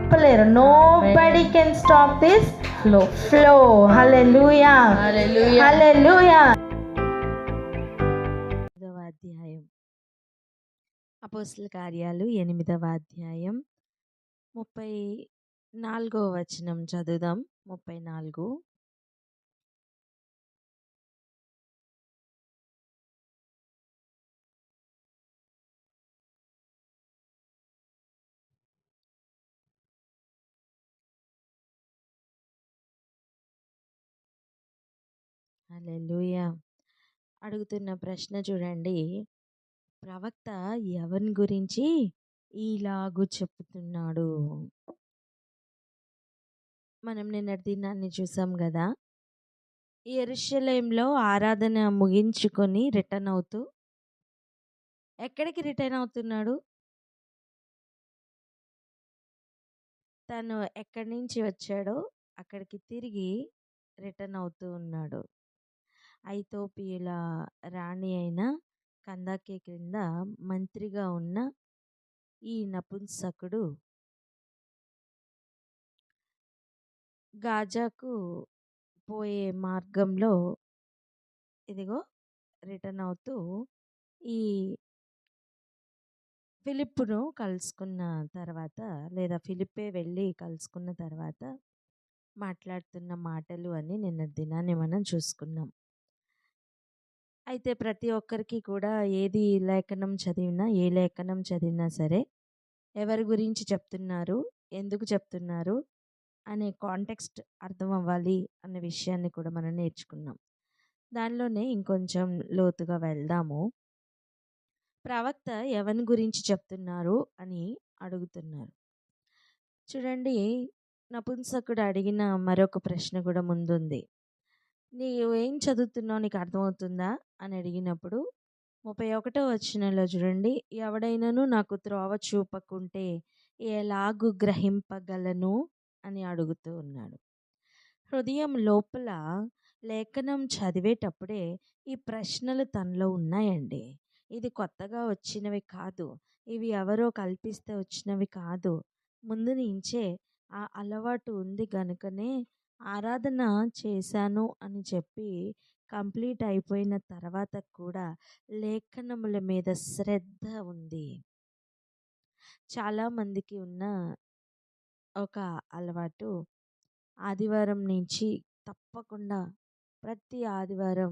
ఆపలేరు. Nobody can stop this flow. Hallelujah, hallelujah. అధ్యాయం అపోస్తల కార్యాలు 8వ అధ్యాయం 34వ వచనం చదువుదాం. 34. హల్లెలూయా. అడుగుతున్న ప్రశ్న చూడండి, ప్రవక్త ఎవరి గురించి ఇలాగు చెప్తున్నాడు? మనం నిన్నటి దినాన్ని చూసాం కదా. యెరూషలేంలో ఆరాధన ముగించుకొని రిటర్న్ అవుతూ ఎక్కడికి రిటర్న్ అవుతున్నాడు? తను ఎక్కడి నుంచి వచ్చాడో అక్కడికి తిరిగి రిటర్న్ అవుతూ ఉన్నాడు. ఐతోపియుల రాణి అయిన కందాకే క్రింద మంత్రిగా ఉన్న ఈ నపుంసకుడు గాజాకు పోయే మార్గంలో ఇదిగో రిటర్న్ అవుతూ ఈ ఫిలిప్పును కలుసుకున్న తర్వాత, లేదా ఫిలిప్పే వెళ్ళి కలుసుకున్న తర్వాత మాట్లాడుతున్న మాటలు అని నిన్న దినాన్ని మనం చూసుకున్నాం. అయితే ప్రతి ఒక్కరికి కూడా ఏది లేఖనం చదివినా, ఏ లేఖనం చదివినా సరే ఎవరి గురించి చెప్తున్నారు, ఎందుకు చెప్తున్నారు అనే కాంటెక్స్ట్ అర్థం అవ్వాలి అనే విషయాన్ని కూడా మనం నేర్చుకున్నాం. దానిలోనే ఇంకొంచెం లోతుగా వెళ్దాము. ప్రవక్త ఎవరి గురించి చెప్తున్నారు అని అడుగుతున్నారు. చూడండి, నపుంసకుడు అడిగిన మరొక ప్రశ్న కూడా ముందుంది. నీవు ఏం చదువుతున్నావు, నీకు అర్థమవుతుందా అని అడిగినప్పుడు 31వ వచనంలో చూడండి, ఎవడైనను నాకు త్రోవ చూపకుంటే ఎలాగు గ్రహింపగలను అని అడుగుతూ ఉన్నాడు. హృదయం లోపల లేఖనం చదివేటప్పుడే ఈ ప్రశ్నలు తనలో ఉన్నాయండి. ఇది కొత్తగా వచ్చినవి కాదు, ఇవి ఎవరో కల్పిస్తే వచ్చినవి కాదు. ముందు నుంచే ఆ అలవాటు ఉంది కనుకనే ఆరాధన చేశాను అని చెప్పి కంప్లీట్ అయిపోయిన తర్వాత కూడా లేఖనముల మీద శ్రద్ధ ఉంది. చాలామందికి ఉన్న ఒక అలవాటు, ఆదివారం నుంచి తప్పకుండా ప్రతి ఆదివారం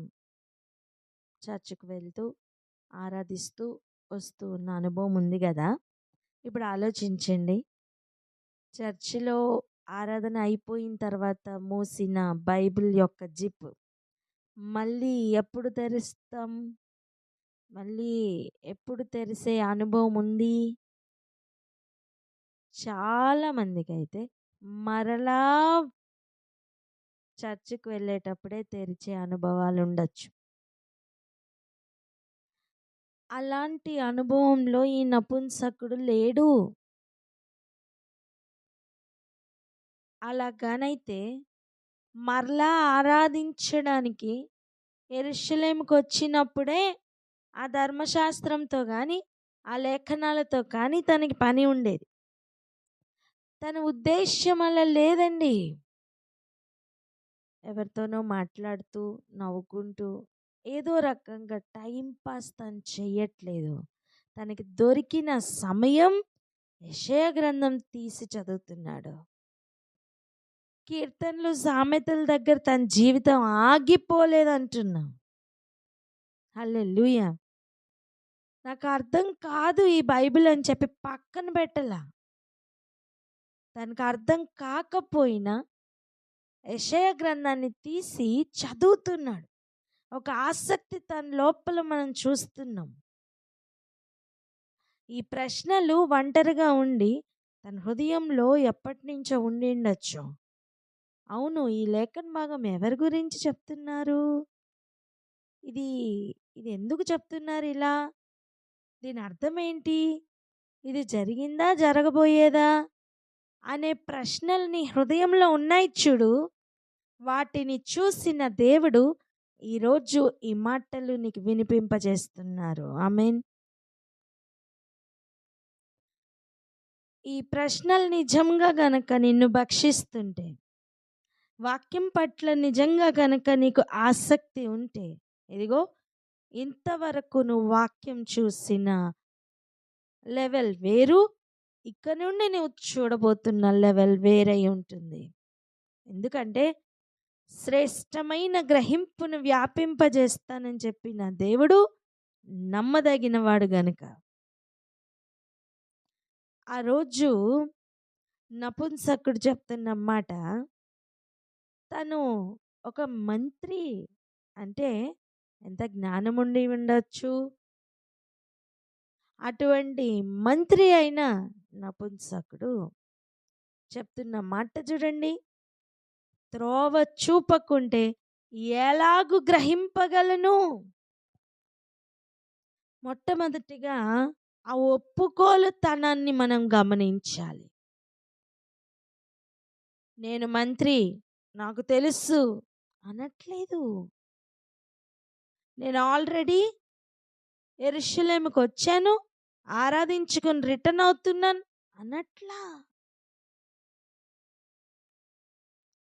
చర్చికి వెళ్తూ ఆరాధిస్తూ వస్తూ ఉన్న అనుభవం ఉంది కదా. ఇప్పుడు ఆలోచించండి, చర్చిలో ఆరాధన అయిపోయిన తర్వాత మూసిన బైబిల్ యొక్క జిప్ మళ్ళీ ఎప్పుడు తెరుస్తాం? మళ్ళీ ఎప్పుడు తెరిసే అనుభవం ఉంది? చాలామందికి అయితే మరలా చర్చికి వెళ్ళేటప్పుడే తెరిచే అనుభవాలు ఉండొచ్చు. అలాంటి అనుభవంలో ఈ నపుంసకుడు లేడు. అలాగానైతే మరలా ఆరాధించడానికి యెరూషలేముకు వచ్చినప్పుడే ఆ ధర్మశాస్త్రంతో కానీ ఆ లేఖనాలతో కానీ తనకి పని ఉండేది. తన ఉద్దేశ్యం అలా లేదండి. ఎవరితోనో మాట్లాడుతూ నవ్వుకుంటూ ఏదో రకంగా టైంపాస్ తను చెయ్యట్లేదు. తనకి దొరికిన సమయం యెషయా గ్రంథం తీసి చదువుతున్నాడు. కీర్తనలు, సామెతల దగ్గర తన జీవితం ఆగిపోలేదంటున్నా. హల్లెలూయా. నాకు అర్థం కాదు ఈ బైబిల్ అని చెప్పి పక్కన పెట్టలా. తనకు అర్థం కాకపోయినా యెషయా గ్రంథాన్ని తీసి చదువుతున్నాడు. ఒక ఆసక్తి తన లోపల మనం చూస్తున్నాం. ఈ ప్రశ్నలు ఒంటరిగా ఉండి తన హృదయంలో ఎప్పటి నుంచో ఉండి ఉండొచ్చు. అవును, ఈ లేఖన భాగం ఎవరి గురించి చెప్తున్నారు? ఇది ఎందుకు చెప్తున్నారు ఇలా? దీని అర్థం ఏంటి? ఇది జరిగిందా, జరగబోయేదా అనే ప్రశ్నల్ని హృదయంలో ఉన్నాయి చూడు. వాటిని చూసిన దేవుడు ఈరోజు ఈ మాటలు నీకు వినిపింపజేస్తున్నారు. ఆమేన్. ఈ ప్రశ్నలు నిజంగా గనక నిన్ను భక్షిస్తుంటే, వాక్యం పట్ల నిజంగా గనక నీకు ఆసక్తి ఉంటే, ఇదిగో ఇంతవరకు నువ్వు వాక్యం చూసిన లెవెల్ వేరు, ఇక నుండి నువ్వు చూడబోతున్న లెవెల్ వేరై ఉంటుంది. ఎందుకంటే శ్రేష్టమైన గ్రహింపును వ్యాపింపజేస్తానని చెప్పిన దేవుడు నమ్మదగినవాడు గనుక. ఆ రోజు నపుంసకుడు చెప్తున్న మాట, తను ఒక మంత్రి అంటే ఎంత జ్ఞానం ఉండి ఉండొచ్చు. అటువంటి మంత్రి అయిన నపుంసకుడు చెప్తున్న మాట చూడండి, త్రోవ చూపకుంటే ఎలాగు గ్రహింపగలను. మొట్టమొదటిగా ఆ ఒప్పుకోలుతనాన్ని మనం గమనించాలి. నేను మంత్రి, నాకు తెలుసు అనట్లేదు. నేను ఆల్రెడీ యెరూషలేముకు వచ్చాను, ఆరాధించుకొని రిటర్న్ అవుతున్నాను అనట్లా.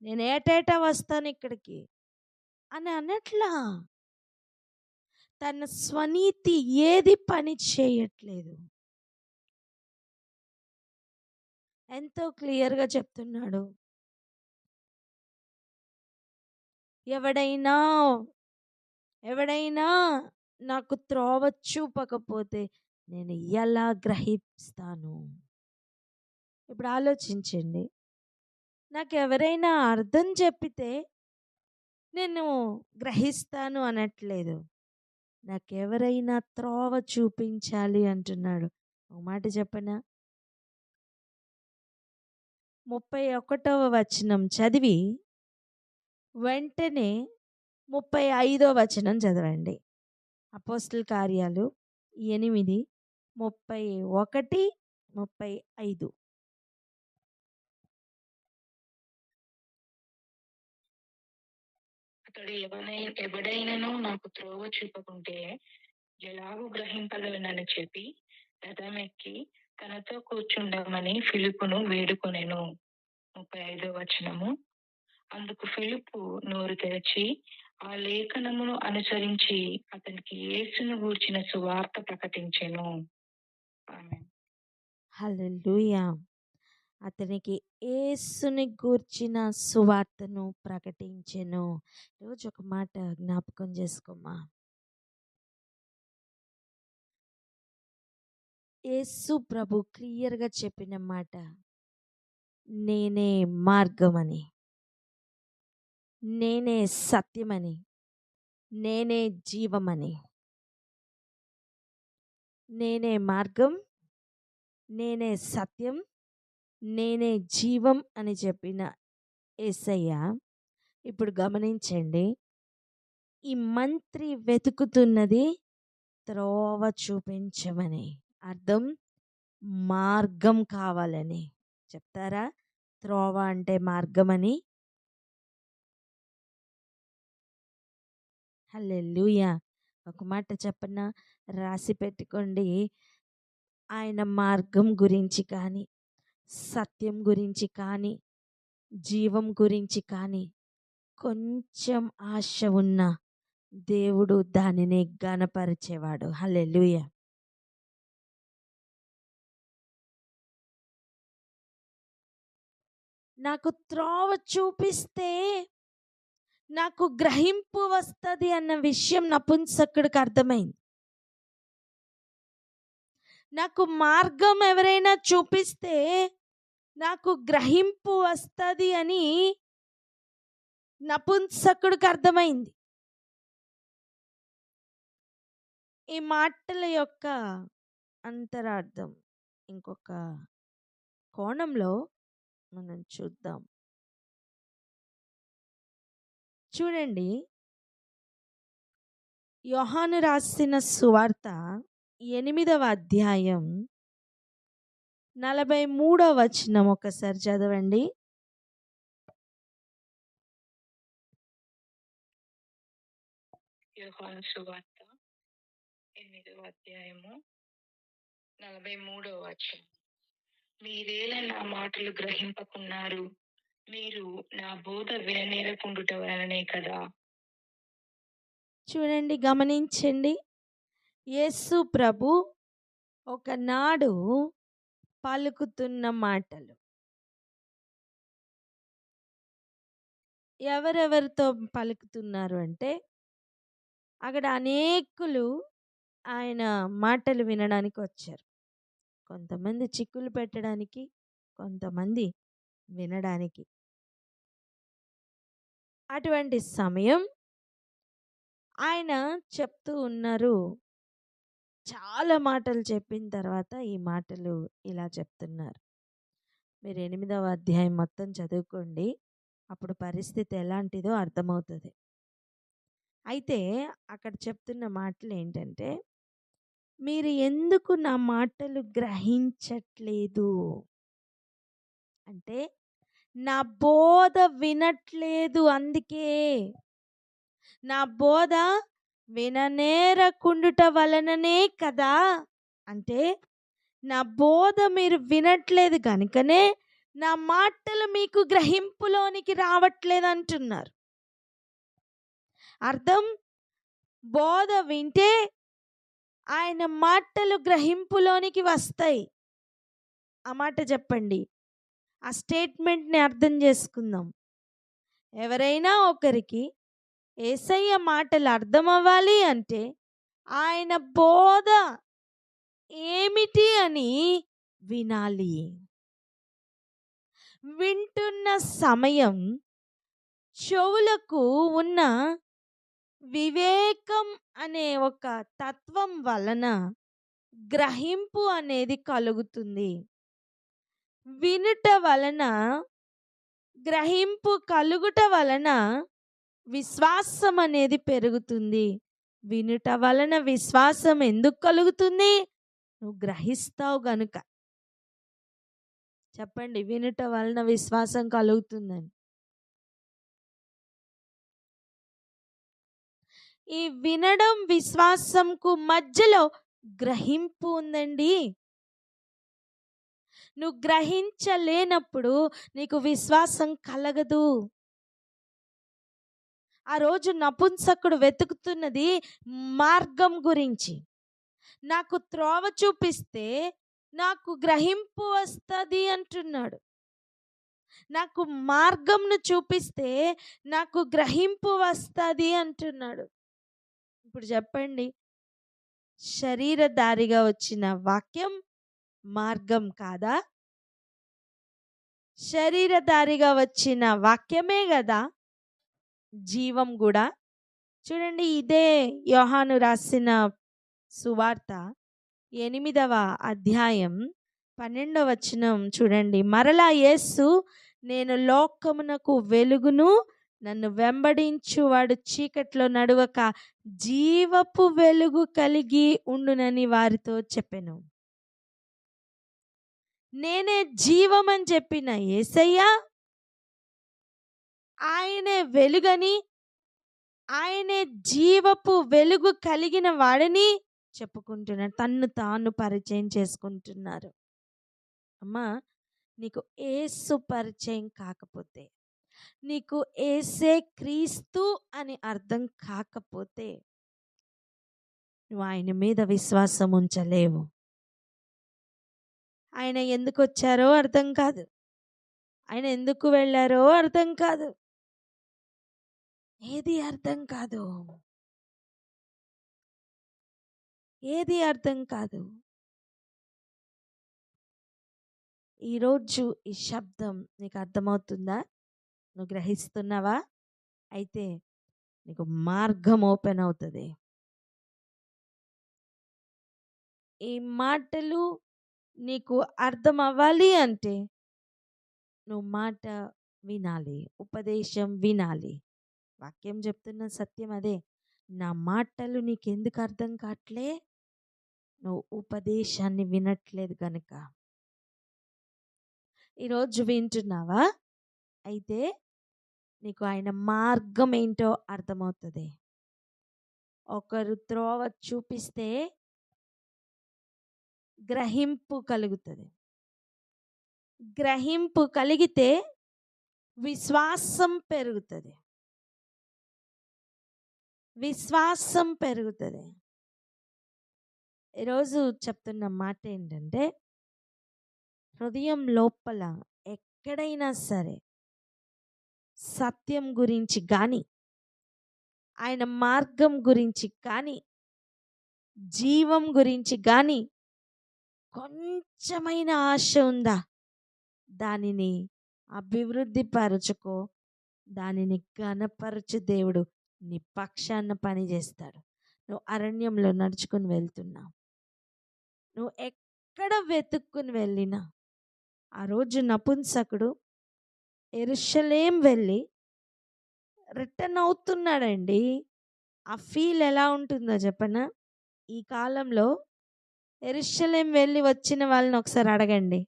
నేను ఏటేటా వస్తాను ఇక్కడికి అని అనట్లా. తన స్వనీతి ఏది పని చేయట్లేదు. ఎంతో క్లియర్గా చెప్తున్నాడు. ఎవడైనా నాకు త్రోవ చూపకపోతే నేను ఎలా గ్రహిస్తాను? ఇప్పుడు ఆలోచించండి. నాకు ఎవరైనా అర్థం చెప్పితే నేను గ్రహిస్తాను అనట్లేదు. నాకెవరైనా త్రోవ చూపించాలి అంటున్నాడు. ఒక మాట చెప్పనా? 31వ వచనం చదివి వెంటనే 35వ వచనం చదవండి. అపోస్తల కార్యాలు 8, 31, 35. అతడు ఎవడైనను నాకు త్రోవ చూపకుంటే ఎలాగూ గ్రహింపగలనని చెప్పి రథమెక్కి తనతో కూర్చుండమని ఫిలిప్పును వేడుకొనెను. 35వ వచనము. అందుకు ఫిలిప్పు నోరు తెరచి ఆ లేఖనమును అనుసరించి అతనికి యేసును గూర్చిన సువార్త ప్రకటించెను. ఆమేన్. హల్లెలూయా. అతనికి యేసుని గూర్చిన సువార్తను ప్రకటించెను. రోజు ఒక మాట జ్ఞాపకం చేసుకోమా. యేసు ప్రభు క్లియర్గా చెప్పిన మాట, నేనే మార్గమని, నేనే సత్యమని, నేనే జీవమని. నేనే మార్గం, నేనే సత్యం, నేనే జీవం అని చెప్పిన యేసయ్య ఇప్పుడు గమనించండి, ఈ మంత్రి వెతుకుతున్నది త్రోవ చూపించమని, అర్థం మార్గం కావాలని. చెప్తారా త్రోవ అంటే మార్గమని? హల్లెలూయా. ఒక మాట చెప్పనా, రాసి పెట్టుకోండి. ఆయన మార్గం గురించి కానీ, సత్యం గురించి కానీ, జీవం గురించి కానీ కొంచెం ఆశ ఉన్న దేవుడు దానిని ఘనపరిచేవాడు. హల్లెలూయా. నాకు త్రోవ చూపిస్తే నాకు గ్రహింపు వస్తుంది అన్న విషయం నపుంసకుడికి అర్థమైంది. నాకు మార్గం ఎవరైనా చూపిస్తే నాకు గ్రహింపు వస్తుంది అని నపుంసకుడికి అర్థమైంది. ఈ మాటల యొక్క అంతరార్థం ఇంకొక కోణంలో మనం చూద్దాం. చూడండి, యోహాను రాసిన సువార్త 8వ అధ్యాయం 43వ వచనం ఒకసారి చదవండి. యోహాను సువార్త 8వ అధ్యాయము 43వ వచనం. మీరేలా నా మాటలు గ్రహింపకున్నారు? మీరు నా బోధ విననేరకుండుట వలనే కదా! చూడండి, గమనించండి. యేసు ప్రభు ఒకనాడు పలుకుతున్న మాటలు ఎవరెవరితో పలుకుతున్నారు అంటే, అక్కడ అనేకులు ఆయన మాటలు వినడానికి వచ్చారు. కొంతమంది చిక్కులు పెట్టడానికి, కొంతమంది వినడానికి. అటువంటి సమయం ఆయన చెప్తూ ఉన్నారు. చాలా మాటలు చెప్పిన తర్వాత ఈ మాటలు ఇలా చెప్తున్నారు. మీరు 8వ అధ్యాయం మొత్తం చదువుకోండి. అప్పుడు పరిస్థితి ఎలాంటిదో అర్థమవుతుంది. అయితే అక్కడ చెప్తున్న మాటలు ఏంటంటే, మీరు ఎందుకు నా మాటలు గ్రహించట్లేదు అంటే, నా బోధ వినట్లేదు. అందుకే నా బోధ విననేరకుండుట వలననే కదా. అంటే నా బోధ మీరు వినట్లేదు కనుకనే నా మాటలు మీకు గ్రహింపులోనికి రావట్లేదు అంటున్నారు. అర్థం, బోధ వింటే ఆయన మాటలు గ్రహింపులోనికి వస్తాయి. ఆ మాట చెప్పండి. ఆ స్టేట్మెంట్ని అర్థం చేసుకుందాం. ఎవరైనా ఒకరికి యేసయ్య మాటలు అర్థం అవ్వాలి అంటే ఆయన బోధ ఏమిటి అని వినాలి. వింటున్న సమయం చెవులకు ఉన్న వివేకం అనే ఒక తత్వం వలన గ్రహింపు అనేది కలుగుతుంది. వినుట వలన, గ్రహింపు కలుగుట వలన విశ్వాసం అనేది పెరుగుతుంది. వినుట వలన విశ్వాసం ఎందుకు కలుగుతుంది? నువ్వు గ్రహిస్తావు గనుక. చెప్పండి, వినుట వలన విశ్వాసం కలుగుతుందని. ఈ వినడం విశ్వాసంకు మధ్యలో గ్రహింపు ఉందండి. నువ్వు గ్రహించలేనప్పుడు నీకు విశ్వాసం కలగదు. ఆ రోజు నపుంసకుడు వెతుకుతున్నది మార్గం గురించి. నాకు త్రోవ చూపిస్తే నాకు గ్రహింపు వస్తుంది అంటున్నాడు. నాకు మార్గంను చూపిస్తే నాకు గ్రహింపు వస్తుంది అంటున్నాడు. ఇప్పుడు చెప్పండి, శరీరధారిగా వచ్చిన వాక్యం మార్గం కాదా? శరీరధారిగా వచ్చిన వాక్యమే కదా జీవం కూడా. చూడండి, ఇదే యోహాను రాసిన సువార్త 8వ అధ్యాయం 12వ వచనం చూడండి. మరలా యేసు, నేను లోకమునకు వెలుగును, నన్ను వెంబడించువాడు చీకట్లో నడవక జీవపు వెలుగు కలిగి ఉండునని వారితో చెప్పెను. నేనే జీవమని చెప్పిన యేసయ్య, ఆయనే వెలుగని, ఆయనే జీవపు వెలుగు కలిగిన వాడని చెప్పుకుంటున్నాడు. తన్ను తాను పరిచయం చేసుకుంటున్నారు. అమ్మా, నీకు యేసు పరిచయం కాకపోతే, నీకు యేసే క్రీస్తు అని అర్థం కాకపోతే నువ్వు ఆయన మీద విశ్వాసం ఉంచలేవు. ఆయన ఎందుకు వచ్చారో అర్థం కాదు, ఆయన ఎందుకు వెళ్ళారో అర్థం కాదు, ఏది అర్థం కాదు, ఏది అర్థం కాదు. ఈరోజు ఈ శబ్దం నీకు అర్థమవుతుందా? నువ్వు గ్రహిస్తున్నావా? అయితే నీకు మార్గం ఓపెన్ అవుతుంది. ఈ మాటలు నీకు అర్థం అవ్వాలి అంటే నువ్వు మాట వినాలి, ఉపదేశం వినాలి. వాక్యం చెప్తున్న సత్యం అదే. నా మాటలు నీకెందుకు అర్థం కావట్లే? నువ్వు ఉపదేశాన్ని వినట్లేదు కనుక. ఈరోజు వింటున్నావా? అయితే నీకు ఆయన మార్గం ఏంటో అర్థమవుతుంది. ఒకరు త్రోవ చూపిస్తే గ్రహింపు కలుగుతుంది. గ్రహింపు కలిగితే విశ్వాసం పెరుగుతుంది. విశ్వాసం పెరుగుతుంది. ఈరోజు చెప్తున్న మాట ఏంటంటే, హృదయం లోపల ఎక్కడైనా సరే సత్యం గురించి కానీ, ఆయన మార్గం గురించి కానీ, జీవం గురించి కానీ కొంచెమైన ఆశ ఉందా, దానిని అభివృద్ధి పరచుకో. దానిని ఘనపరచు. దేవుడు నీ పక్షాన పనిచేస్తాడు. నువ్వు అరణ్యంలో నడుచుకుని వెళ్తున్నావు, నువ్వు ఎక్కడ వెతుక్కుని వెళ్ళినా, ఆ రోజు నపుంసకుడు యెరూషలేం వెళ్ళి రిటర్న్ అవుతున్నాడండి. ఆ ఫీల్ ఎలా ఉంటుందో చెప్పనా? ఈ కాలంలో యెరూషలేం వెళ్ళి వచ్చిన వాళ్ళని ఒకసారి అడగండి,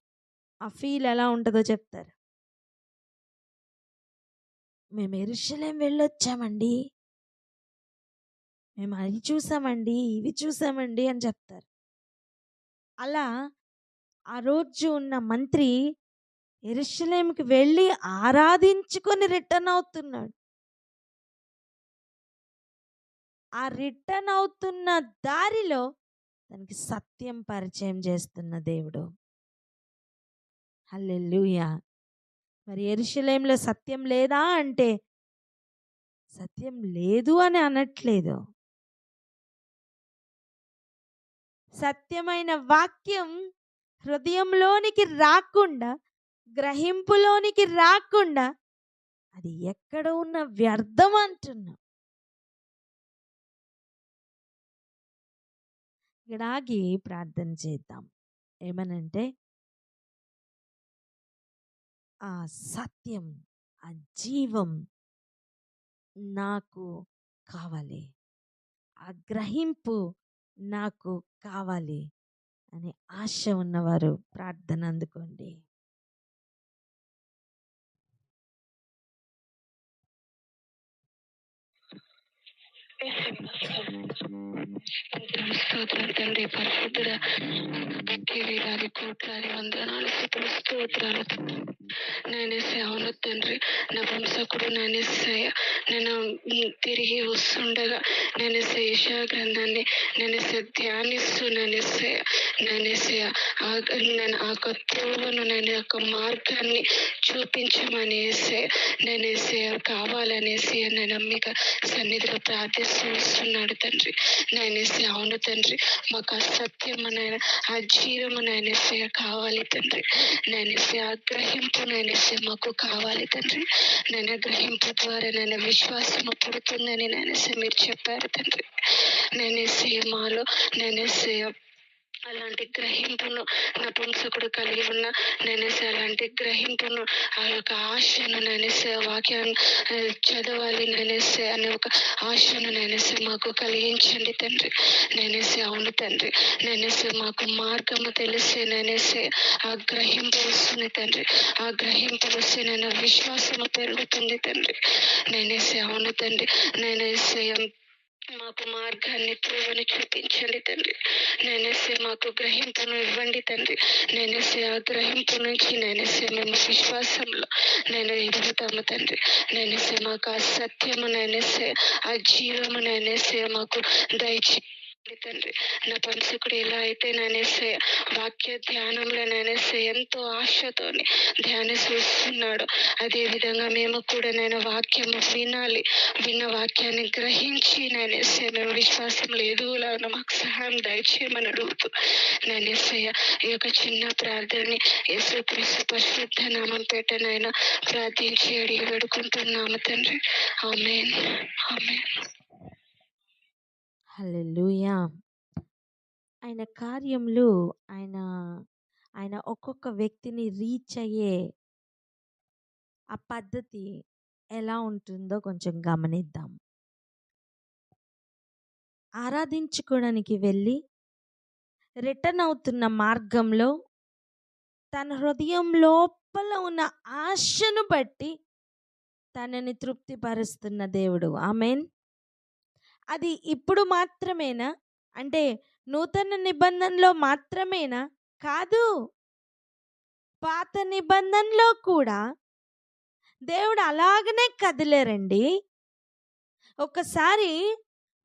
ఆ ఫీల్ ఎలా ఉంటుందో చెప్తారు. మేము యెరూషలేం వెళ్ళొచ్చామండి, మేము అది చూసామండి, ఇవి చూసామండి అని చెప్తారు. అలా ఆ రోజు ఉన్న మంత్రి యెరూషలేంకి వెళ్ళి ఆరాధించుకొని రిటర్న్ అవుతున్నాడు. ఆ రిటర్న్ అవుతున్న దారిలో తనకి సత్యం పరిచయం చేస్తున్న దేవుడు. హల్లెలూయా. మరి యెరూషలేంలో సత్యం లేదా అంటే, సత్యం లేదు అని అనట్లేదు. సత్యమైన వాక్యం హృదయంలోనికి రాకుండా, గ్రహింపులోనికి రాకుండా అది ఎక్కడ ఉన్న వ్యర్థం అంటున్నా. ఇక్కడ ఆగి ప్రార్థన చేద్దాం. ఏమనంటే, ఆ సత్యం, ఆ జీవం నాకు కావాలి, ఆ గ్రహింపు నాకు కావాలి అని ఆశ ఉన్నవారు ప్రార్థన అందుకోండి. స్తోత్రం తండ్రి, పరిశుద్ధుడ, వేలాది కోట్లాది వందనాలు, స్తోత్రాలు నేనేసే. అవును తండ్రి, నా వంశకుడు నేనేసయ్య, నేను తిరిగి వస్తుండగా నేనేసే యెషయా గ్రంథాన్ని నేనేసే ధ్యానిస్తూ నేనేసయ్య, నేను ఆ యొక్క త్రోవను, నేను యొక్క మార్గాన్ని చూపించమని నేనేసే కావాలనేసి నేను మీకు సన్నిధిలో ప్రార్థిస్తూ వస్తున్నాడు తండ్రి. నేనేసే. అవును తండ్రి, మాకు ఆ సత్యము, ఆ జీవము నేనేసే కావాలి తండ్రి. నేనేసే ఆ గ్రహింపు నేనేసే మాకు కావాలి తండ్రి. నేను గ్రహింపు ద్వారా నేను విశ్వాసము పుడుతుందని నేనేసే మీరు చెప్పారు తండ్రి. నేనేసే మాలో నేనేసే అలాంటి గ్రహింపును నపుంసకుడు కలిగి ఉన్న నేనేసే అలాంటి గ్రహింపును, ఆ యొక్క ఆశను నేనేసే వాక్యాన్ని చదవాలి నేనేసే అనే ఒక ఆశను నేనేసే మాకు కలిగించండి తండ్రి. నేనేసే. అవును తండ్రి, నేనేసే మాకు మార్గము తెలిసే నేనేసే ఆ గ్రహింపు వస్తుంది తండ్రి. ఆ గ్రహింపు వస్తే నేను విశ్వాసము పెరుగుతుంది తండ్రి. నేనేసే. అవును తండ్రి, నేనేసే మాకు మార్గాన్ని త్రోవని చూపించండి తండ్రి. నేనేసే మాకు గ్రహింపును ఇవ్వండి తండ్రి. నేనేసే ఆ గ్రహింపు నుంచి నేనేసే మేము విశ్వాసంలో నేను ఎదుగుతాము తండ్రి. నేనేసే మాకు ఆ సత్యము నేనేసే ఆ జీవము నేనేసే మాకు దయచేయండి తండ్రి. నా పంచకుడు ఎలా అయితే నేనేసే వాక్య ధ్యానంలో నేనేసే ఎంతో ఆశతోని ధ్యానిస్తున్నాడు, అదే విధంగా మేము కూడా నేను వాక్యము వినాలి, విన్న వాక్యాన్ని గ్రహించి నేనేసే మేము విశ్వాసంలో ఎదుగులాగా మాకు సహాయం దయచేయమని అడుగుతూ నేనేసయ్య ఈ యొక్క చిన్న ప్రార్థనని యేసుక్రీస్తు పరిశుద్ధ నామం పేటనైనా ప్రార్థించి అడిగి వేడుకుంటున్నాము తండ్రి. ఆమేన్. ఆమేన్. హల్లెలూయా. ఆయన కార్యములు, ఆయన ఆయన ఒక్కొక్క వ్యక్తిని రీచ్ అయ్యే ఆ పద్ధతి ఎలా ఉంటుందో కొంచెం గమనిద్దాం. ఆరాధించుకోవడానికి వెళ్ళి రిటర్న్ అవుతున్న మార్గంలో తన హృదయం లోపల ఉన్న ఆశను బట్టి తనని తృప్తిపరుస్తున్న దేవుడు. ఆమేన్. అది ఇప్పుడు మాత్రమేనా? అంటే నూతన నిబంధనలో మాత్రమేనా? కాదు. పాత నిబంధనలో కూడా దేవుడు అలాగనే కదిలేరండి. ఒకసారి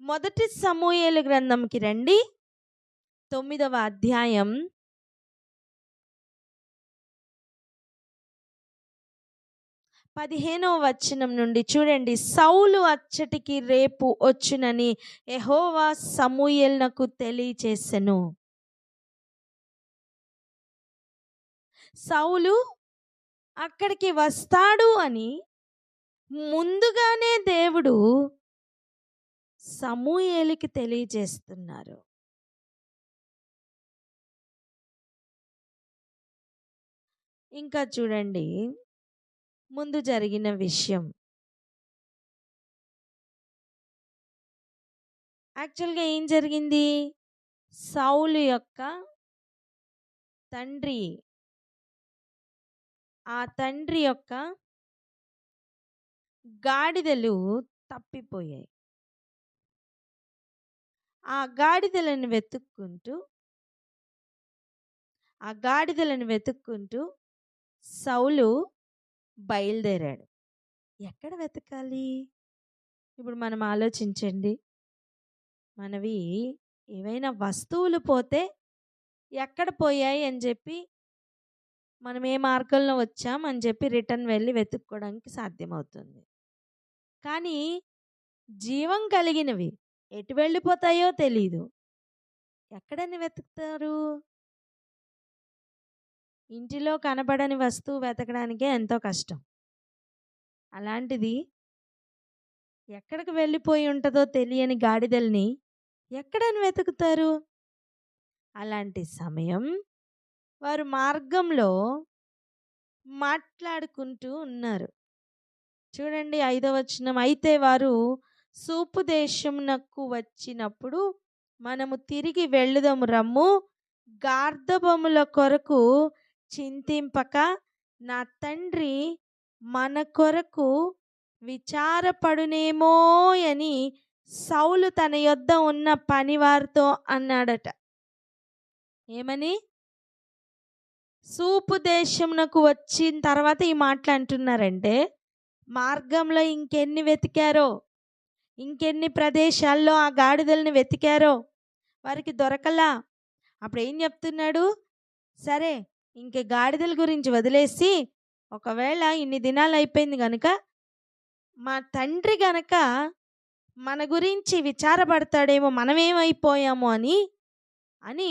మొదటి సమూయేలు గ్రంథంకి రండి, 9వ అధ్యాయం 15వ వచనం నుండి చూడండి. సౌలు అచ్చటికి రేపు వచ్చునని యెహోవా సమూయేలునకు తెలియచేసెను. సౌలు అక్కడికి వస్తాడు అని ముందుగానే దేవుడు సమూయేలుకి తెలియజేస్తున్నారు. ఇంకా చూడండి ముందు జరిగిన విషయం. యాక్చువల్గా ఏం జరిగింది? సౌలు యొక్క తండ్రి, ఆ తండ్రి యొక్క గాడిదలు తప్పిపోయాయి. ఆ గాడిదలను వెతుక్కుంటూ సౌలు బయలుదేరాడు. ఎక్కడ వెతకాలి? ఇప్పుడు మనం ఆలోచించండి. మనవి ఏవైనా వస్తువులు పోతే ఎక్కడ పోయాయి అని చెప్పి, మనం ఏ మార్గంలో వచ్చాం అని చెప్పి రిటర్న్ వెళ్ళి వెతుక్కోవడానికి సాధ్యమవుతుంది. కానీ జీవం కలిగినవి ఎటు వెళ్ళిపోతాయో తెలీదు. ఎక్కడని వెతుకుతారు? ఇంటిలో కనబడని వస్తువు వెతకడానికే ఎంతో కష్టం. అలాంటిది ఎక్కడికి వెళ్ళిపోయి ఉంటుందో తెలియని గాడిదల్ని ఎక్కడని వెతుకుతారు? అలాంటి సమయం వారు మార్గంలో మాట్లాడుకుంటూ ఉన్నారు. చూడండి 5వ వచనం. అయితే వారు సూపు దేశమునకు వచ్చినప్పుడు మనము తిరిగి వెళ్ళుదము రమ్ము, గార్ధబముల కొరకు చింతింపక నా తండ్రి మన కొరకు విచారపడునేమో అని సౌలు తన యొద్ద ఉన్న పనివారితో అన్నాడట. ఏమని? సూపు దేశమునకు వచ్చిన తర్వాత ఈ మాటలు అంటున్నారంటే, మార్గంలో ఇంకెన్ని వెతికారో, ఇంకెన్ని ప్రదేశాల్లో ఆ గాడిదల్ని వెతికారో వారికి దొరకలా. అప్పుడు ఏం చెప్తున్నాడు? సరే ఇంక గాడిదల గురించి వదిలేసి, ఒకవేళ ఇన్ని దినాలు అయిపోయింది గనుక మా తండ్రి గనక మన గురించి విచారపడతాడేమో, మనమేమైపోయామో అని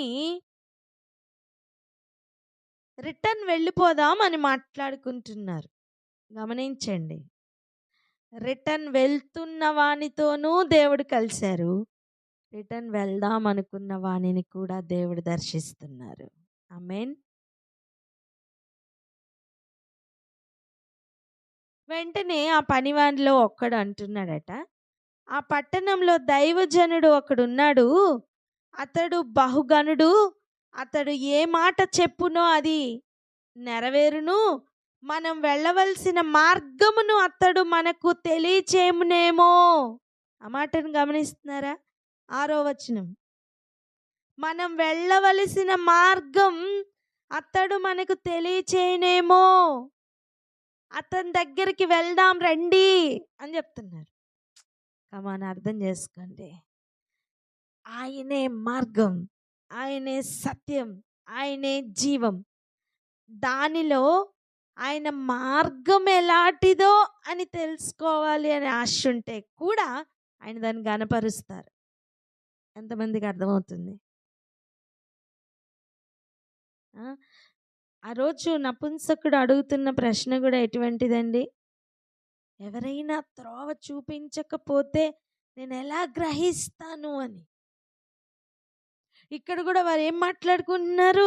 రిటర్న్ వెళ్ళిపోదాం అని మాట్లాడుకుంటున్నారు. గమనించండి, రిటర్న్ వెళ్తున్న వానితోనూ దేవుడు కలిశారు, రిటర్న్ వెళ్దాం అనుకున్న వాణిని కూడా దేవుడు దర్శిస్తున్నారు. ఆమేన్. వెంటనే ఆ పనివానిలో ఒక్కడు అంటున్నాడట, ఆ పట్టణంలో దైవజనుడు ఒకడున్నాడు, అతడు బహుగనుడు, అతడు ఏ మాట చెప్పునో అది నెరవేరును, మనం వెళ్ళవలసిన మార్గమును అతడు మనకు తెలియచేమునేమో. ఆ మాటను గమనిస్తున్నారా? 6వ వచనం. మనం వెళ్ళవలసిన మార్గం అతడు మనకు తెలియచేయనేమో, అతని దగ్గరికి వెళ్దాం రండి అని చెప్తున్నారు. కమాన్, అర్థం చేసుకోండి. ఆయనే మార్గం, ఆయనే సత్యం, ఆయనే జీవం. దానిలో ఆయన మార్గం ఎలాంటిదో అని తెలుసుకోవాలి అనే ఆశ ఉంటే కూడా ఆయన దాన్ని గనపరుస్తారు. ఎంతమందికి అర్థమవుతుంది? ఆ రోజు నపుంసకుడు అడుగుతున్న ప్రశ్న కూడా ఎటువంటిదండి? ఎవరైనా త్రోవ చూపించకపోతే నేను ఎలా గ్రహిస్తాను అని. ఇక్కడ కూడా వారు ఏం మాట్లాడుకుంటున్నారు?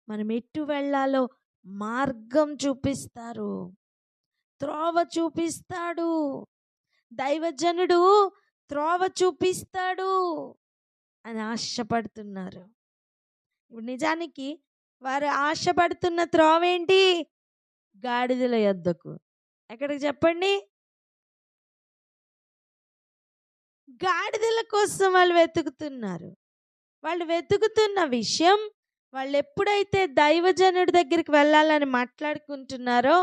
మనం ఎటు వెళ్ళాలో మార్గం చూపిస్తారు, త్రోవ చూపిస్తాడు, దైవజనుడు త్రోవ చూపిస్తాడు అని ఆశపడుతున్నారు. ఇప్పుడు నిజానికి వారు ఆశపడుతున్న త్రోవ ఏంటి? గాడిదల యొద్దకు. ఎక్కడికి చెప్పండి? గాడిదల కోసం వాళ్ళు వెతుకుతున్నారు. వాళ్ళు వెతుకుతున్న విషయం వాళ్ళు ఎప్పుడైతే దైవజనుడి దగ్గరికి వెళ్ళాలని మాట్లాడుకుంటున్నారో,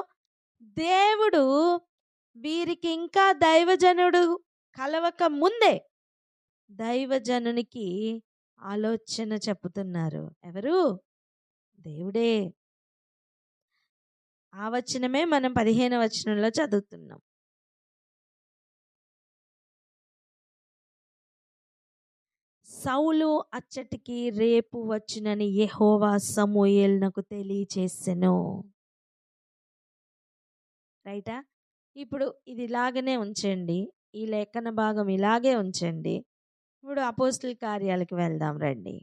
దేవుడు వీరికి ఇంకా దైవజనుడు కలవక ముందే దైవజనునికి ఆలోచన చెప్పుతున్నారు. ఎవరు? దేవుడే. ఆ వచనమే మనం 15వ వచనంలో చదువుతున్నాం. సౌలు అచ్చటికి రేపు వచ్చునని యెహోవా సమూయేలునకు తెలియచేసెను. రైటా? ఇప్పుడు ఇది ఇలాగనే ఉంచండి. ఈ లేఖన భాగం ఇలాగే ఉంచండి. ఇప్పుడు అపోస్తుల కార్యాలకు వెళ్దాం రండి.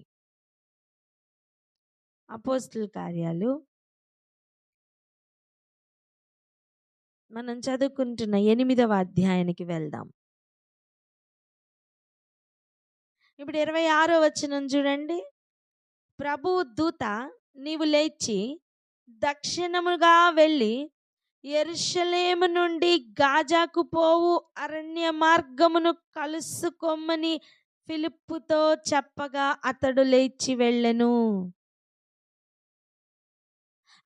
అపోస్తుల కార్యాలు మనం చదువుకుంటున్న 8వ అధ్యాయానికి వెళ్దాం. ఇప్పుడు 26వ వచనం చూడండి. ప్రభు దూత, నీవు లేచి దక్షిణముగా వెళ్ళి యెరూషలేము నుండి గాజాకు పోవు అరణ్య మార్గమును కలుసుకోమని ఫిలిప్పుతో చెప్పగా అతడు లేచి వెళ్ళెను.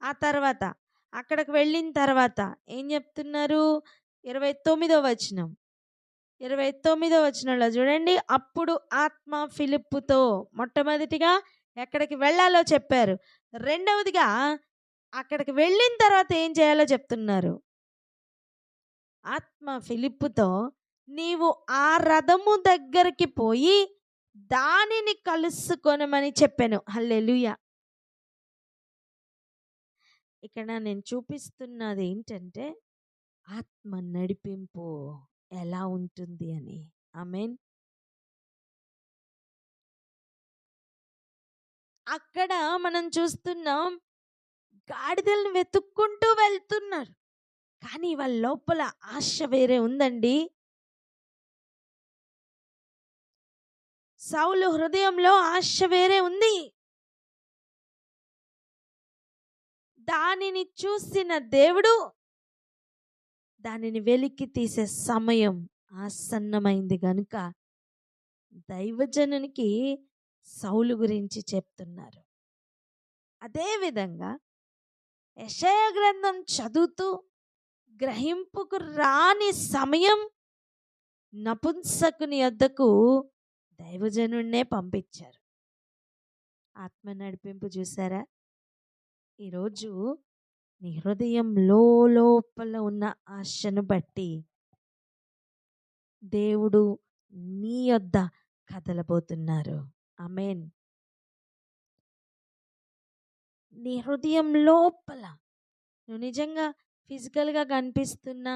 ఆ తర్వాత అక్కడికి వెళ్ళిన తర్వాత ఏం చెప్తున్నారు? 29వ వచనం. 29వ వచనంలో చూడండి. అప్పుడు ఆత్మ ఫిలిప్పుతో మొట్టమొదటిగా ఎక్కడికి వెళ్ళాలో చెప్పారు. రెండవదిగా అక్కడికి వెళ్ళిన తర్వాత ఏం చేయాలో చెప్తున్నారు. ఆత్మ ఫిలిప్పుతో, నీవు ఆ రథము దగ్గరికి పోయి దానిని కలుసుకొనమని చెప్పాను. హల్లెలూయా. ఇక్కడ నేను చూపిస్తున్నది ఏంటంటే ఆత్మ నడిపింపు ఎలా ఉంటుంది అని. ఆమేన్. అక్కడ మనం చూస్తున్నాం, గాడిదలను వెతుక్కుంటూ వెళ్తున్నారు. కానీ వాళ్ళ లోపల ఆశ వేరే ఉందండి. సౌలు హృదయంలో ఆశ వేరే ఉంది. దానిని చూసిన దేవుడు దానిని వెలికి తీసే సమయం ఆసన్నమైంది గనుక దైవజనునికి సౌలు గురించి చెప్తున్నారు. అదేవిధంగా యెషయా గ్రంథం చదువుతూ గ్రహింపుకు రాని సమయం నపుంసకుని యొద్దకు దైవజనుడినే పంపించారు. ఆత్మ నడిపింపు చూసారా? ఈరోజు నీ హృదయం లోపల ఉన్న ఆశను బట్టి దేవుడు నీ యొద్ద కదలబోతున్నారు. ఆమేన్. నీ హృదయం లోపల నువ్వు నిజంగా ఫిజికల్గా కనిపిస్తున్న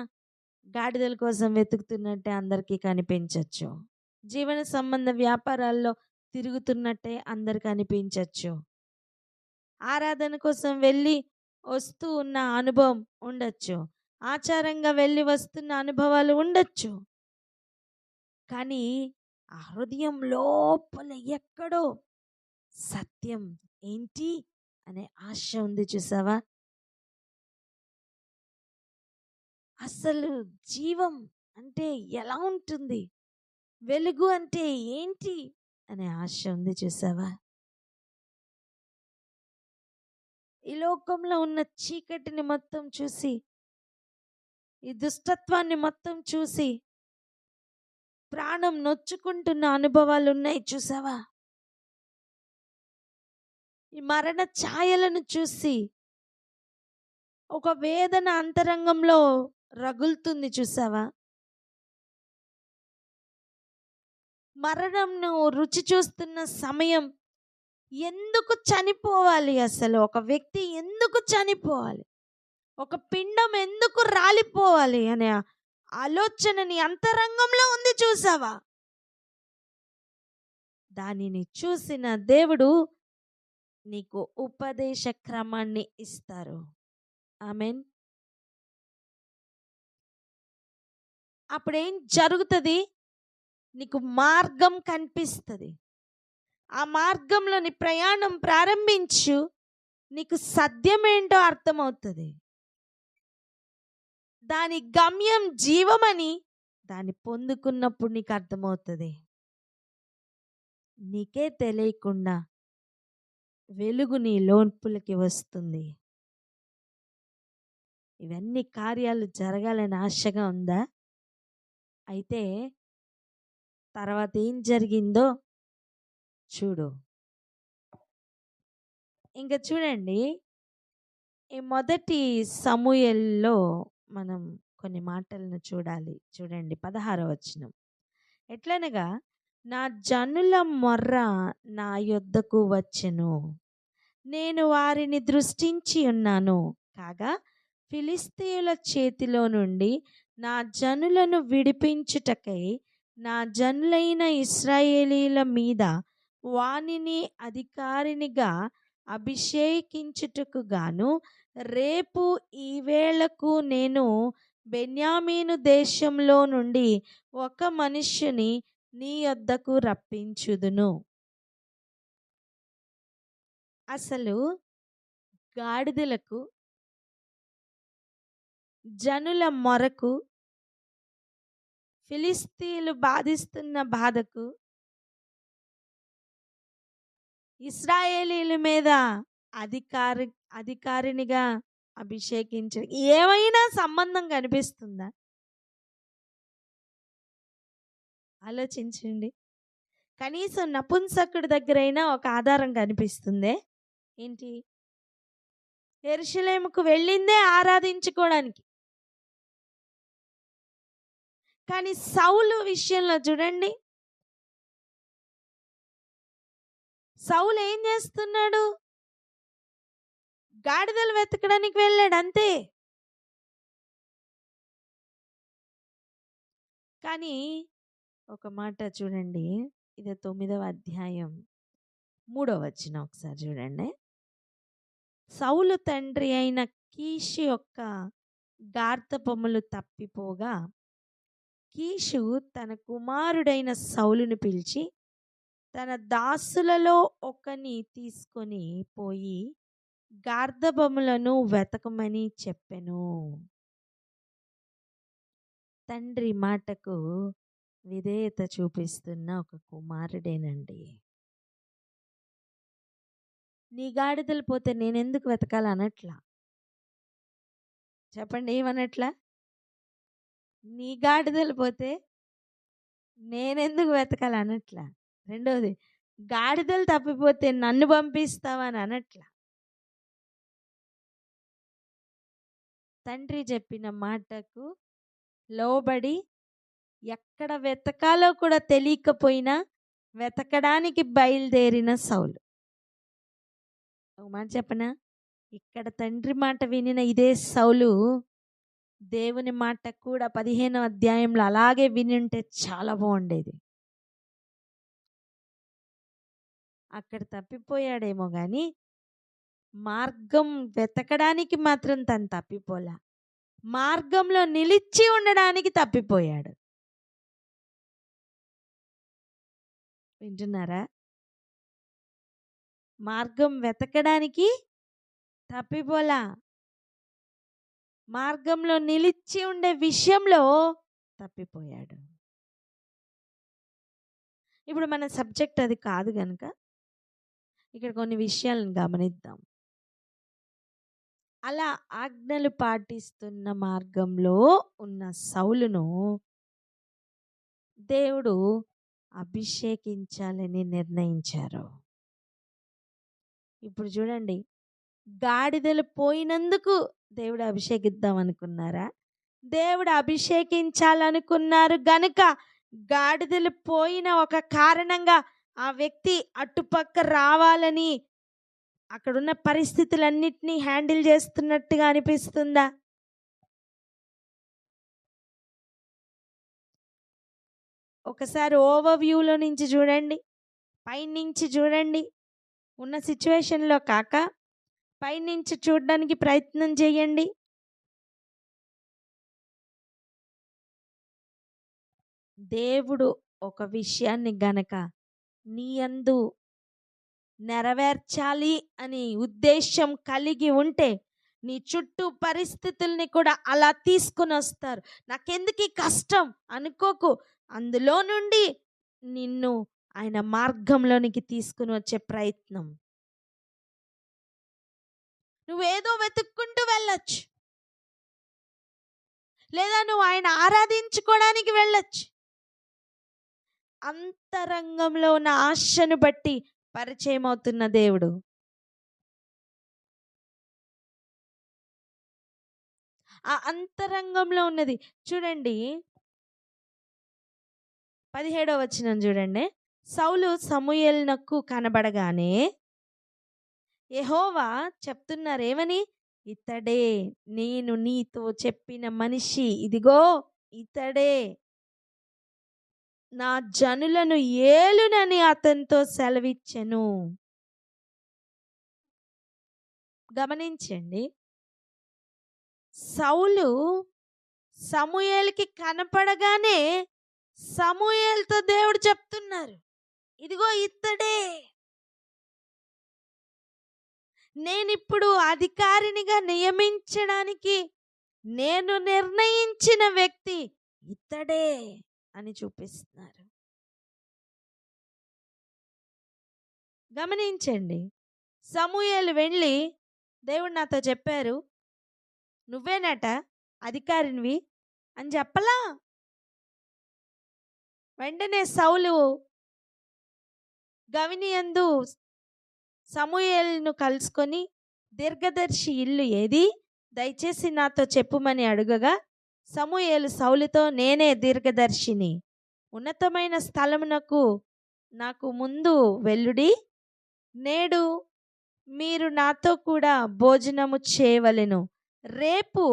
గాడిదల కోసం వెతుకుతున్నట్టే అందరికీ కనిపించవచ్చు. జీవన సంబంధ వ్యాపారాల్లో తిరుగుతున్నట్టే అందరికి అనిపించవచ్చు. ఆరాధన కోసం వెళ్ళి వస్తూ ఉన్న అనుభవం ఉండొచ్చు. ఆచారంగా వెళ్ళి వస్తున్న అనుభవాలు ఉండొచ్చు. కానీ ఆ హృదయం లోపల ఎక్కడో సత్యం ఏంటి అనే ఆశ ఉంది చూసావా? అసలు జీవం అంటే ఎలా ఉంటుంది, వెలుగు అంటే ఏంటి అనే ఆశ ఉంది చూసావా? ఈ లోకంలో ఉన్న చీకటిని మొత్తం చూసి, ఈ దుష్టత్వాన్ని మొత్తం చూసి ప్రాణం నొచ్చుకుంటున్న అనుభవాలు ఉన్నాయి చూసావా? ఈ మరణ ఛాయలను చూసి ఒక వేదన అంతరంగంలో రగులుతుంది చూసావా? మరణంను రుచి చూస్తున్న సమయం, ఎందుకు చనిపోవాలి, అసలు ఒక వ్యక్తి ఎందుకు చనిపోవాలి, ఒక పిండం ఎందుకు రాలిపోవాలి అనే ఆలోచన నీ అంతరంగంలో ఉంది చూసావా? దానిని చూసిన దేవుడు నీకు ఉపదేశ క్రమాన్ని ఇస్తారు. ఆమేన్. అప్పుడేం జరుగుతుంది? నీకు మార్గం కనిపిస్తుంది. ఆ మార్గంలో నీ ప్రయాణం ప్రారంభించు. నీకు సత్యమేంటో అర్థమవుతుంది. దాని గమ్యం జీవమని దాన్ని పొందుకున్నప్పుడు నీకు అర్థమవుతుంది. నీకే తెలియకుండా వెలుగు నీ లోపలికి వస్తుంది. ఇవన్నీ కార్యాలు జరగాలని ఆశగా ఉందా? అయితే తర్వాత ఏం జరిగిందో చూడు. ఇంకా చూడండి, ఈ మొదటి సమూయేలులో మనం కొన్ని మాటలను చూడాలి. చూడండి 16వ వచనం. ఎట్లనగా నా జనుల మొర్ర నా యొద్దకు వచ్చెను, నేను వారిని దృష్టించి ఉన్నాను. కాగా ఫిలిష్తీయుల చేతిలో నుండి నా జనులను విడిపించుటకై నా జనులైన ఇశ్రాయేలీల మీద వానిని అధికారినిగా అభిషేకించుటకు గాను రేపు ఈ వేళకు నేను బెన్యామీను దేశంలో నుండి ఒక మనుష్యుని నీ యొద్దకు రప్పించుదును. అసలు గాడిదలకు, జనుల మొరకు, ఫిలిష్తీయులు బాధిస్తున్న బాధకు, ఇశ్రాయేలీల మీద అధికారినిగా అభిషేకించ ఏమైనా సంబంధం కనిపిస్తుందా? ఆలోచించండి. కనీసం నపుంసకుడి దగ్గరైనా ఒక ఆధారం కనిపిస్తుందే. ఏంటి? యెరూషలేముకు వెళ్ళిందే ఆరాధించుకోవడానికి. కానీ సౌలు విషయంలో చూడండి, సౌలు ఏం చేస్తున్నాడు? గాడిదలు వెతకడానికి వెళ్ళాడు అంతే. కానీ ఒక మాట చూడండి, ఇది 9వ అధ్యాయం 3వ వచనం ఒకసారి చూడండి. సౌలు తండ్రి అయిన కీషు యొక్క గార్ధపములు తప్పిపోగా కీషు తన కుమారుడైన సౌలును పిలిచి తన దాసులలో ఒకని తీసుకొని పోయి గార్ధపములను వెతకమని చెప్పెను. తండ్రి మాటకు విధేయత చూపిస్తున్న ఒక కుమారుడేనండి. నీ గాడిదలు పోతే నేనెందుకు వెతకాలి అనట్లా. చెప్పండి, ఏమనట్లా? నీ గాడిదలు పోతే నేనెందుకు వెతకాలి అనట్లా. రెండోది, గాడిదలు తప్పిపోతే నన్ను పంపిస్తావని అనట్లా. తండ్రి చెప్పిన మాటకు లోబడి ఎక్కడ వెతకాలో కూడా తెలియకపోయినా వెతకడానికి బయలుదేరిన సౌలు. ఒక మాట చెప్పనా? ఇక్కడ తండ్రి మాట వినిన ఇదే సౌలు దేవుని మాట కూడా 15వ అధ్యాయంలో అలాగే వినుంటే చాలా బాగుండేది. అక్కడ తప్పిపోయాడేమో కానీ మార్గం వెతకడానికి మాత్రం తను తప్పిపోలా. మార్గంలో నిలిచి ఉండడానికి తప్పిపోయాడు. వింటున్నారా? మార్గం వెతకడానికి తప్పిపోలా, మార్గంలో నిలిచి ఉండే విషయంలో తప్పిపోయాడు. ఇప్పుడు మన సబ్జెక్ట్ అది కాదు కనుక ఇక్కడ కొన్ని విషయాలను గమనిద్దాం. అలా ఆజ్ఞలు పాటిస్తున్న మార్గంలో ఉన్న సౌలును దేవుడు అభిషేకించాలని నిర్ణయించారు. ఇప్పుడు చూడండి, గాడిదలు పోయినందుకు దేవుడు అభిషేకిద్దాం అనుకున్నారా? దేవుడు అభిషేకించాలనుకున్నారు గనుక గాడిదలు పోయిన ఒక కారణంగా ఆ వ్యక్తి అటుపక్క రావాలని అక్కడున్న పరిస్థితులన్నిటినీ హ్యాండిల్ చేస్తున్నట్టుగా అనిపిస్తుందా? ఒకసారి ఓవర్వ్యూలో నుంచి చూడండి, పైనుంచి చూడండి. ఉన్న సిచ్యువేషన్లో కాక పైనుంచి చూడడానికి ప్రయత్నం చేయండి. దేవుడు ఒక విషయాన్ని గనక నీ యందు నెరవేర్చాలి అని ఉద్దేశం కలిగి ఉంటే నీ చుట్టూ పరిస్థితుల్ని కూడా అలా తీసుకుని వస్తారు. నాకెందుకు ఈ కష్టం అనుకోకు, అందులో నుండి నిన్ను ఆయన మార్గంలోనికి తీసుకుని వచ్చే ప్రయత్నం. నువ్వేదో వెతుక్కుంటూ వెళ్ళొచ్చు, లేదా నువ్వు ఆయన ఆరాధించుకోవడానికి వెళ్ళొచ్చు. అంతరంగంలో ఉన్న ఆశను బట్టి పరిచయం అవుతున్న దేవుడు. ఆ అంతరంగంలో ఉన్నది చూడండి. 17వ వచనం చూడండి. సౌలు సమూయేలునకు కనబడగానే యెహోవా చెప్తున్నారు ఏమని? ఇతడే నేను నీతో చెప్పిన మనిషి, ఇదిగో ఇతడే నా జనులను ఏలునని అతనితో సెలవిచ్చెను. గమనించండి, సౌలు సమూయేలుకి కనపడగానే సమూయేలుతో దేవుడు చెప్తున్నారు, ఇదిగో ఇతడే నేనిప్పుడు అధికారినిగా నియమించడానికి నేను నిర్ణయించిన వ్యక్తి ఇతడే అని చూపిస్తున్నారు. గమనించండి, సమూయేలు వెళ్ళి దేవుడు నాతో చెప్పారు, నువ్వేనట అధికారినివి అని చెప్పలా. వెంటనే సౌలు గవినియందు సమూయేలును కలుసుకొని, దీర్ఘదర్శి ఇల్లు ఏది, దయచేసి నాతో చెప్పుమని అడుగగా, సమూయేలు సౌలుతో, నేనే దీర్ఘదర్శిని, ఉన్నతమైన స్థలమునకు నాకు ముందు వెల్లుడి, నేడు మీరు నాతో కూడా భోజనము చేయవలెను, రేపు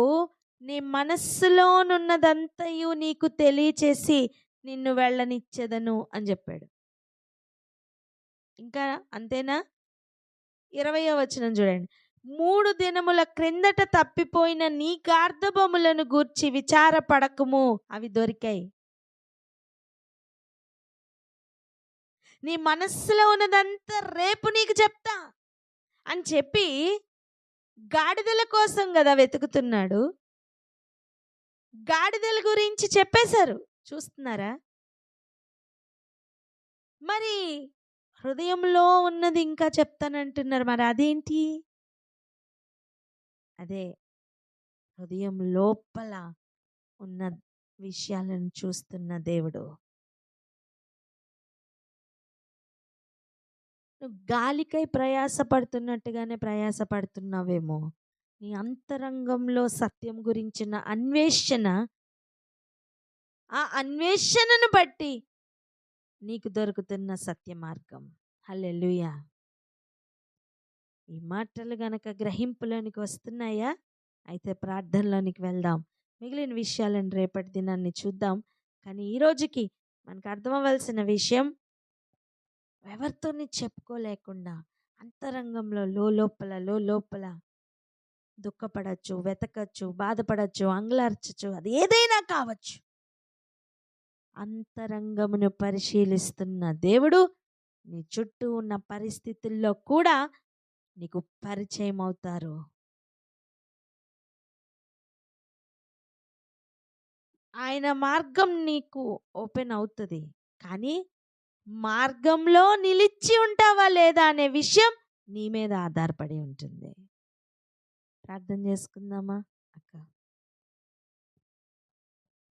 నీ మనస్సులోనున్నదంతయు నీకు తెలియచేసి నిన్ను వెళ్ళనిచ్చేదను అని చెప్పాడు. ఇంకా అంతేనా? 20వ వచనం చూడండి. 3 దినముల క్రిందట తప్పిపోయిన నీ గార్ధబొమ్మలను గూర్చి విచారపడకము, అవి దొరికాయి. నీ మనస్సులో ఉన్నదంతా రేపు నీకు చెప్తా అని చెప్పి, గాడిదల కోసం కదా వెతుకుతున్నాడు, గాడిదల గురించి చెప్పేశారు. చూస్తున్నారా? మరి హృదయంలో ఉన్నది ఇంకా చెప్తానంటున్నారు, మరి అదేంటి? అదే హృదయం లోపల ఉన్న విషయాలను చూస్తున్న దేవుడు. నువ్వు గాలికై ప్రయాసపడుతున్నట్టుగానే ప్రయాసపడుతున్నావేమో, నీ అంతరంగంలో సత్యం గురించిన అన్వేషణ, ఆ అన్వేషణను బట్టి నీకు దొరుకుతున్న సత్య మార్గం. హల్లెలూయా. ఈ మాటలు గనక గ్రహింపులోనికి వస్తున్నాయా? అయితే ప్రార్థనలోనికి వెళ్దాం. మిగిలిన విషయాలను రేపటి దినాన్ని చూద్దాం. కానీ ఈ రోజుకి మనకు అర్థమవలసిన విషయం, ఎవరితోని చెప్పుకోలేకుండా అంతరంగంలో లోపల దుఃఖపడచ్చు, వెతకచ్చు, బాధపడచ్చు, అంగలార్చచ్చు, అది ఏదైనా కావచ్చు. అంతరంగమును పరిశీలిస్తున్న దేవుడు నీ చుట్టూ ఉన్న పరిస్థితుల్లో కూడా నీకు పరిచయం అవుతారు. ఆయన మార్గం నీకు ఓపెన్ అవుతుంది. కానీ మార్గంలో నిలిచి ఉంటావా లేదా అనే విషయం నీ మీద ఆధారపడి ఉంటుంది. ప్రార్థన చేసుకుందామా అక్క?